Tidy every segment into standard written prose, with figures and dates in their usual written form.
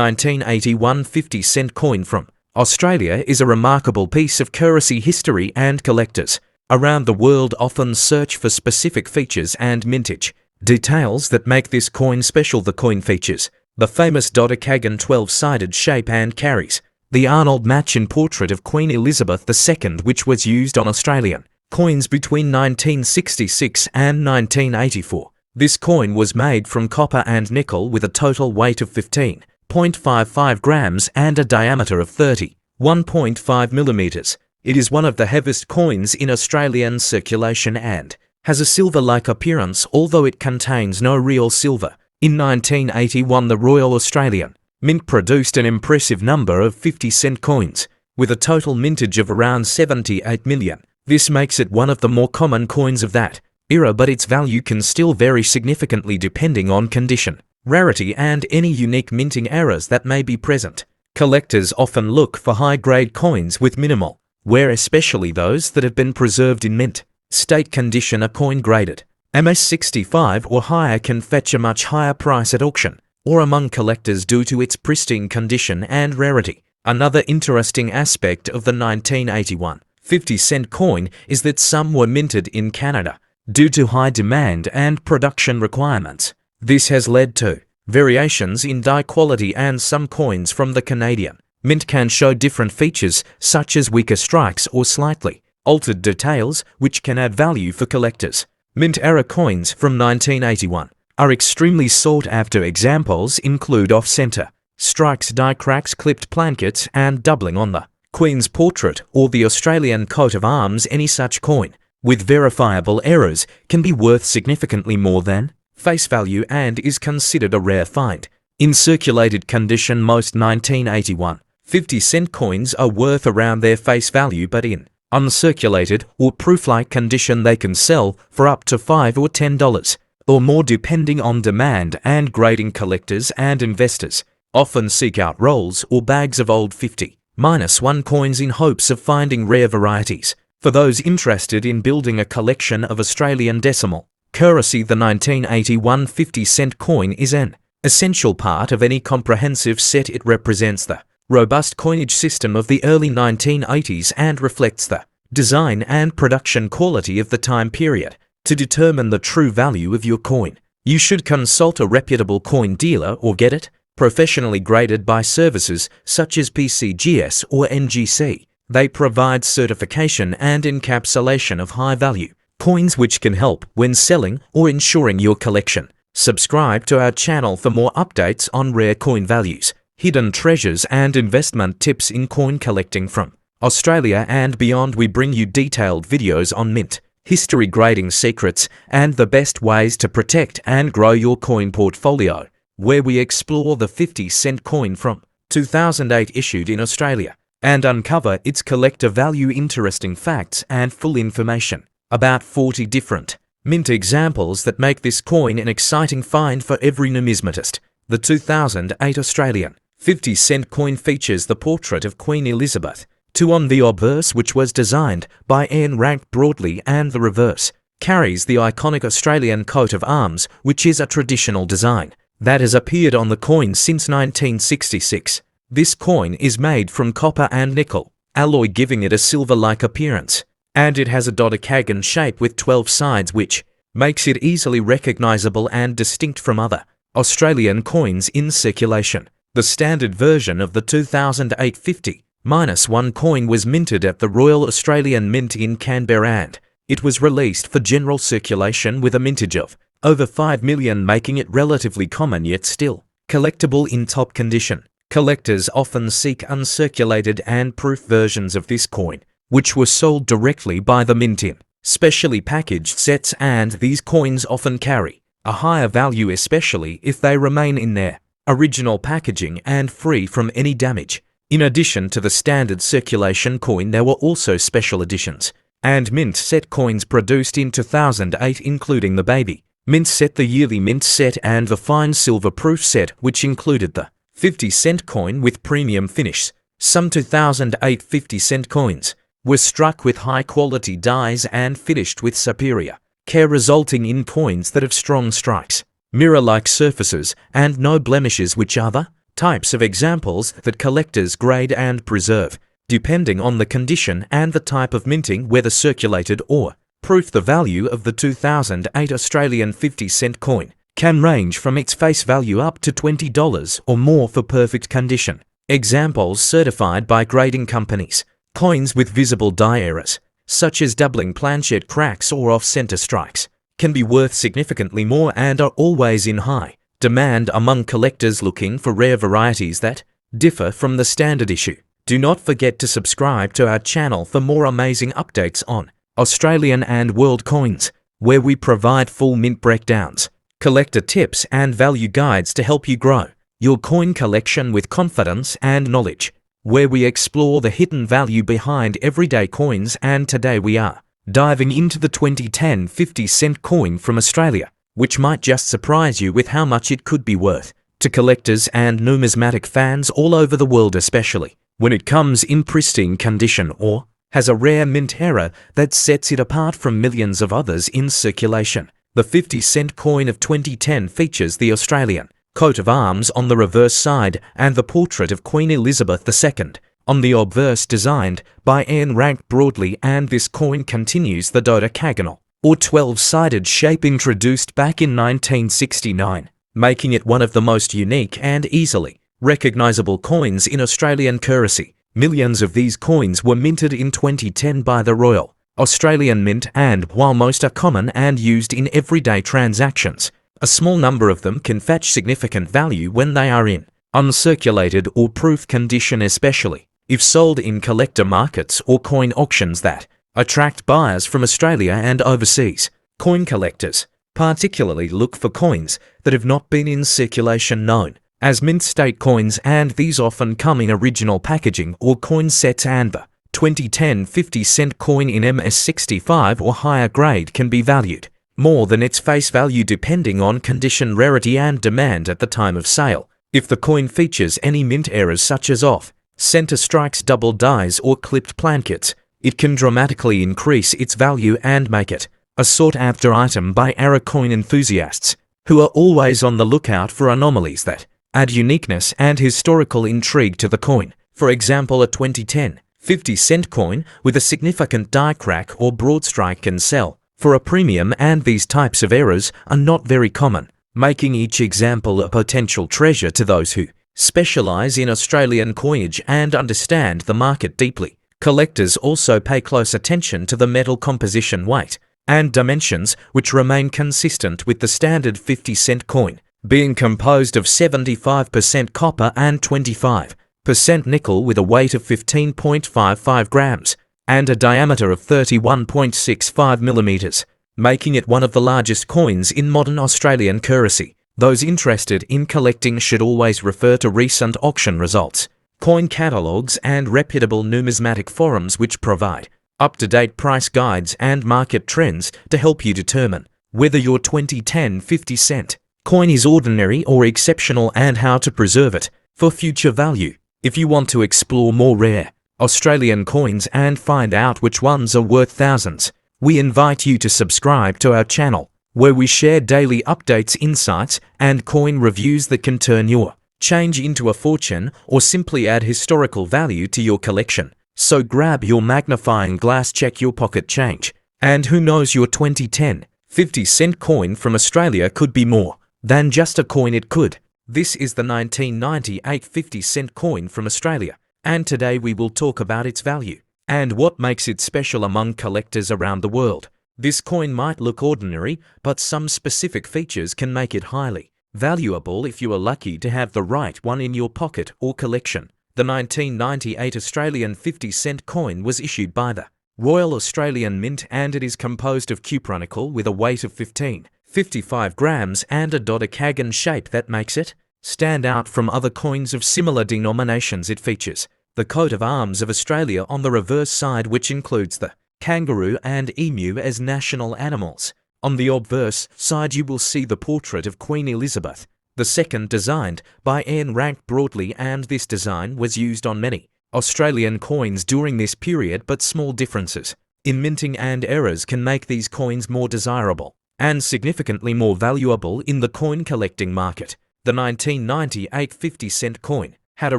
1981 50-cent coin from Australia is a remarkable piece of currency history, and collectors around the world often search for specific features and mintage details that make this coin special. The coin features the famous dodecagon 12-sided shape and carries the Arnold Machin portrait of Queen Elizabeth II, which was used on Australian coins between 1966 and 1984. This coin was made from copper and nickel with a total weight of 15.55 grams and a diameter of 31.5 millimeters. It is one of the heaviest coins in Australian circulation and has a silver-like appearance, although it contains no real silver. In 1981, the Royal Australian Mint produced an impressive number of 50-cent coins, with a total mintage of around 78 million. This makes it one of the more common coins of that era, but its value can still vary significantly depending on condition, rarity, and any unique minting errors that may be present. Collectors often look for high-grade coins with minimal wear, especially those that have been preserved in mint state condition. A coin graded MS65 or higher can fetch a much higher price at auction or among collectors due to its pristine condition and rarity. Another interesting aspect of the 1981 50-cent coin is that some were minted in Canada due to high demand and production requirements. This has led to variations in die quality, and some coins from the Canadian Mint can show different features such as weaker strikes or slightly altered details, which can add value for collectors. Mint-era coins from 1981 are extremely sought-after. Examples include off-center strikes, die cracks, clipped plankets, and doubling on the Queen's portrait or the Australian coat of arms. Any such coin with verifiable errors can be worth significantly more than face value and is considered a rare find. In circulated condition, most 1981 50-cent coins are worth around their face value, but in uncirculated or proof-like condition they can sell for up to $5 or $10 or more depending on demand and grading. Collectors and investors often seek out rolls or bags of old 50-1 coins in hopes of finding rare varieties. For those interested in building a collection of Australian decimal currency, the 1981 50-cent coin is an essential part of any comprehensive set. It represents the robust coinage system of the early 1980s and reflects the design and production quality of the time period. To determine the true value of your coin, you should consult a reputable coin dealer or get it professionally graded by services such as PCGS or NGC. They provide certification and encapsulation of high-value coins, which can help when selling or insuring your collection. Subscribe to our channel for more updates on rare coin values, hidden treasures, and investment tips in coin collecting. From Australia and beyond, we bring you detailed videos on mint history, grading secrets, and the best ways to protect and grow your coin portfolio, where we explore the 50-cent coin from 2008 issued in Australia and uncover its collector value, interesting facts, and full information about 40 different mint examples that make this coin an exciting find for every numismatist. The 2008 Australian 50-cent coin features the portrait of Queen Elizabeth II on the obverse, which was designed by Ian Rank broadly, and the reverse carries the iconic Australian coat of arms, which is a traditional design that has appeared on the coin since 1966. This coin is made from copper and nickel alloy, giving it a silver-like appearance, and it has a dodecagon shape with 12 sides, which makes it easily recognizable and distinct from other Australian coins in circulation. The standard version of the 2008 50-1 coin was minted at the Royal Australian Mint in Canberra, and it was released for general circulation with a mintage of over 5 million, making it relatively common yet still collectible in top condition. Collectors often seek uncirculated and proof versions of this coin, which were sold directly by the mint in specially packaged sets, and these coins often carry a higher value, especially if they remain in their original packaging and free from any damage. In addition to the standard circulation coin, there were also special editions and mint set coins produced in 2008, including the baby mint set, the yearly mint set, and the fine silver proof set, which included the 50-cent coin with premium finish. Some 2008 50-cent coins were struck with high-quality dies and finished with superior care, resulting in coins that have strong strikes, mirror-like surfaces, and no blemishes, which other types of examples that collectors grade and preserve, depending on the condition and the type of minting, whether circulated or proof. The value of the 2008 Australian 50-cent coin can range from its face value up to $20 or more for perfect condition. Examples certified by grading companies. Coins with visible die errors, such as doubling planchet cracks or off-center strikes, can be worth significantly more and are always in high demand among collectors looking for rare varieties that differ from the standard issue. Do not forget to subscribe to our channel for more amazing updates on Australian and world coins, where we provide full mint breakdowns, collector tips and value guides to help you grow your coin collection with confidence and knowledge, where we explore the hidden value behind everyday coins. And today we are diving into the 2010 50-cent coin from Australia, which might just surprise you with how much it could be worth to collectors and numismatic fans all over the world, especially when it comes in pristine condition or has a rare mint error that sets it apart from millions of others in circulation. The 50-cent coin of 2010 features the Australian coat of arms on the reverse side and the portrait of Queen Elizabeth II on the obverse, designed by Ian Rank broadly, and this coin continues the dodecagonal or 12-sided shape introduced back in 1969, making it one of the most unique and easily recognizable coins in Australian currency. Millions of these coins were minted in 2010 by the Royal Australian Mint, and while most are common and used in everyday transactions, a small number of them can fetch significant value when they are in uncirculated or proof condition, especially if sold in collector markets or coin auctions that attract buyers from Australia and overseas. Coin collectors particularly look for coins that have not been in circulation, known as mint state coins, and these often come in original packaging or coin sets, and the 2010 50-cent coin in MS65 or higher grade can be valued more than its face value depending on condition, rarity and demand at the time of sale. If the coin features any mint errors such as off-center strikes, double dies or clipped plankets, it can dramatically increase its value and make it a sought-after item by error coin enthusiasts, who are always on the lookout for anomalies that add uniqueness and historical intrigue to the coin. For example, a 2010 50-cent coin with a significant die crack or broad strike can sell for a premium, and these types of errors are not very common, making each example a potential treasure to those who specialize in Australian coinage and understand the market deeply. Collectors also pay close attention to the metal composition, weight, and dimensions, which remain consistent with the standard 50-cent coin, being composed of 75% copper and 25% nickel, with a weight of 15.55 grams and a diameter of 31.65 millimeters, making it one of the largest coins in modern Australian currency. Those interested in collecting should always refer to recent auction results, coin catalogues and reputable numismatic forums, which provide up-to-date price guides and market trends to help you determine whether your 2010 50-cent coin is ordinary or exceptional and how to preserve it for future value. If you want to explore more rare Australian coins and find out which ones are worth thousands, we invite you to subscribe to our channel, where we share daily updates, insights, and coin reviews that can turn your change into a fortune or simply add historical value to your collection. So grab your magnifying glass, check your pocket change, and who knows, your 2010 50-cent coin from Australia could be more than just a coin. It could. This is the 1998 50-cent coin from Australia, and today we will talk about its value and what makes it special among collectors around the world. This coin might look ordinary, but some specific features can make it highly valuable if you are lucky to have the right one in your pocket or collection. The 1998 Australian 50-cent coin was issued by the Royal Australian Mint, and it is composed of cupronickel with a weight of 15.55 grams and a dodecagon shape that makes it stand out from other coins of similar denominations. It features the coat of arms of Australia on the reverse side, which includes the kangaroo and emu as national animals. On the obverse side you will see the portrait of Queen Elizabeth II, designed by Ian Rank broadly, and this design was used on many Australian coins during this period, but small differences in minting and errors can make these coins more desirable and significantly more valuable in the coin collecting market. The 1998 50-cent coin had a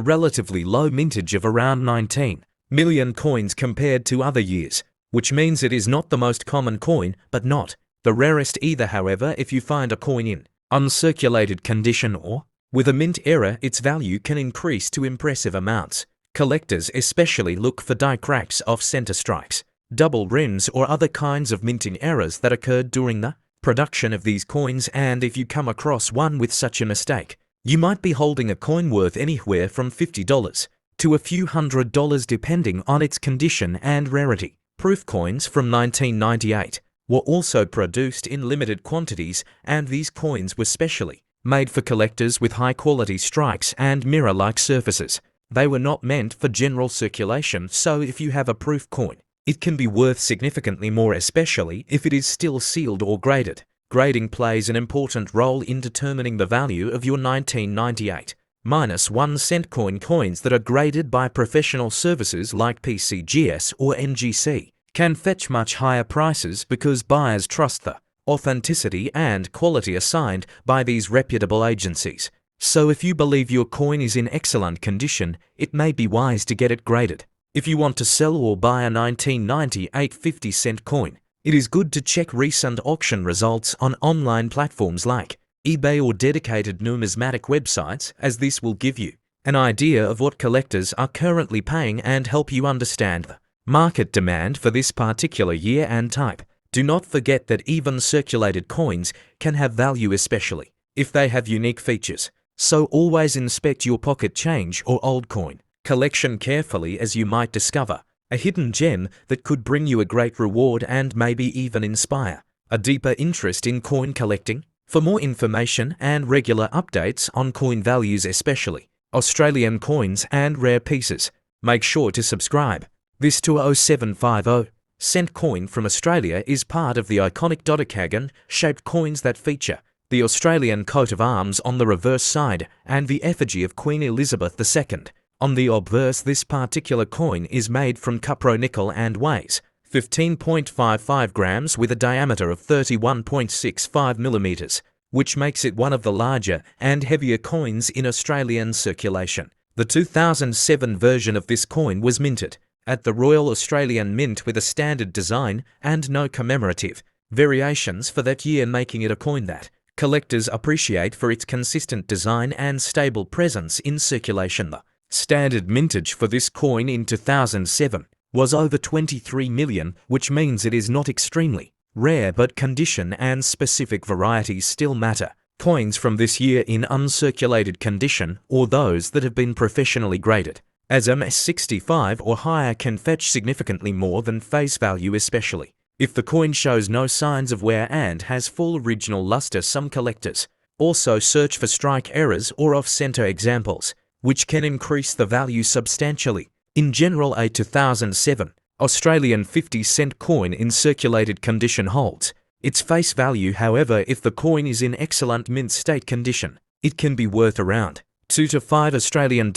relatively low mintage of around 19 million coins compared to other years, which means it is not the most common coin, but not the rarest either. However, if you find a coin in uncirculated condition or with a mint error, its value can increase to impressive amounts. Collectors especially look for die cracks, off-center strikes, double rims, or other kinds of minting errors that occurred during the production of these coins, and if you come across one with such a mistake, you might be holding a coin worth anywhere from $50 to a few $100 depending on its condition and rarity. Proof coins from 1998 were also produced in limited quantities, and these coins were specially made for collectors with high-quality strikes and mirror-like surfaces. They were not meant for general circulation, so if you have a proof coin, it can be worth significantly more, especially if it is still sealed or graded. Grading plays an important role in determining the value of your 1998 -1 cent coins that are graded by professional services like PCGS or NGC can fetch much higher prices because buyers trust the authenticity and quality assigned by these reputable agencies. So if you believe your coin is in excellent condition, it may be wise to get it graded. If you want to sell or buy a 1998 50-cent coin, it is good to check recent auction results on online platforms like eBay or dedicated numismatic websites, as this will give you an idea of what collectors are currently paying and help you understand the market demand for this particular year and type. Do not forget that even circulated coins can have value, especially if they have unique features. So always inspect your pocket change or old coin collection carefully, as you might discover a hidden gem that could bring you a great reward and maybe even inspire a deeper interest in coin collecting. For more information and regular updates on coin values, especially Australian coins and rare pieces, make sure to subscribe. This 20750 cent coin from Australia is part of the iconic Dodecagon-shaped coins that feature the Australian coat of arms on the reverse side and the effigy of Queen Elizabeth II on the obverse. This particular coin is made from cupronickel and weighs 15.55 grams with a diameter of 31.65 millimeters, which makes it one of the larger and heavier coins in Australian circulation. The 2007 version of this coin was minted at the Royal Australian Mint with a standard design and no commemorative variations for that year, making it a coin that collectors appreciate for its consistent design and stable presence in circulation. The standard mintage for this coin in 2007 was over 23 million, which means it is not extremely rare, but condition and specific varieties still matter. Coins from this year in uncirculated condition, or those that have been professionally graded as MS65 or higher, can fetch significantly more than face value, especially if the coin shows no signs of wear and has full original luster. Some collectors also search for strike errors or off-center examples, which can increase the value substantially. In general, a 2007 Australian 50-cent coin in circulated condition holds its face value. However, if the coin is in excellent mint state condition, it can be worth around $2 to $5 Australian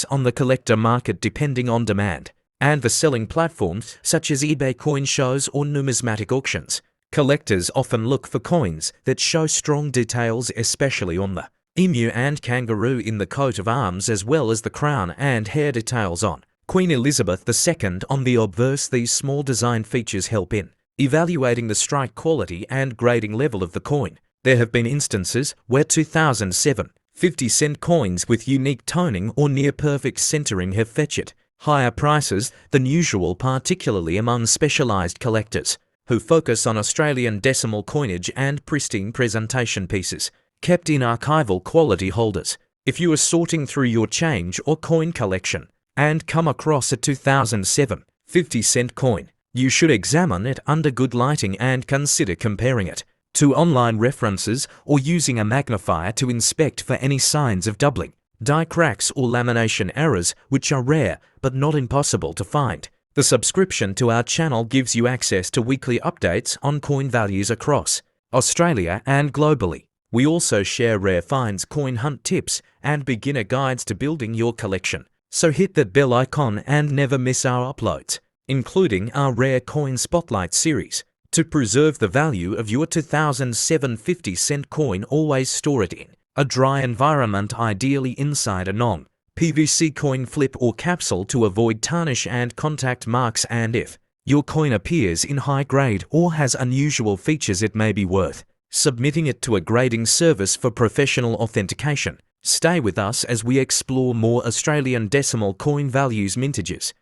on the collector market, depending on demand and the selling platforms such as eBay coin shows or numismatic auctions. Collectors often look for coins that show strong details, especially on the emu and kangaroo in the coat of arms, as well as the crown and hair details on Queen Elizabeth II on the obverse. These small design features help in evaluating the strike quality and grading level of the coin. There have been instances where 2007 50-cent coins with unique toning or near-perfect centering have fetched higher prices than usual, particularly among specialized collectors who focus on Australian decimal coinage and pristine presentation pieces kept in archival quality holders. If you are sorting through your change or coin collection and come across a 2007 50-cent coin, you should examine it under good lighting and consider comparing it to online references or using a magnifier to inspect for any signs of doubling, die cracks, or lamination errors, which are rare but not impossible to find. The subscription to our channel gives you access to weekly updates on coin values across Australia and globally. We also share rare finds, coin hunt tips, and beginner guides to building your collection. So hit that bell icon and never miss our uploads, including our Rare Coin Spotlight series. To preserve the value of your 2007 50-cent coin, always store it in A dry environment, ideally inside a non-PVC coin flip or capsule to avoid tarnish and contact marks, and if your coin appears in high grade or has unusual features, it may be worth submitting it to a grading service for professional authentication. Stay with us as we explore more Australian decimal coin values mintages.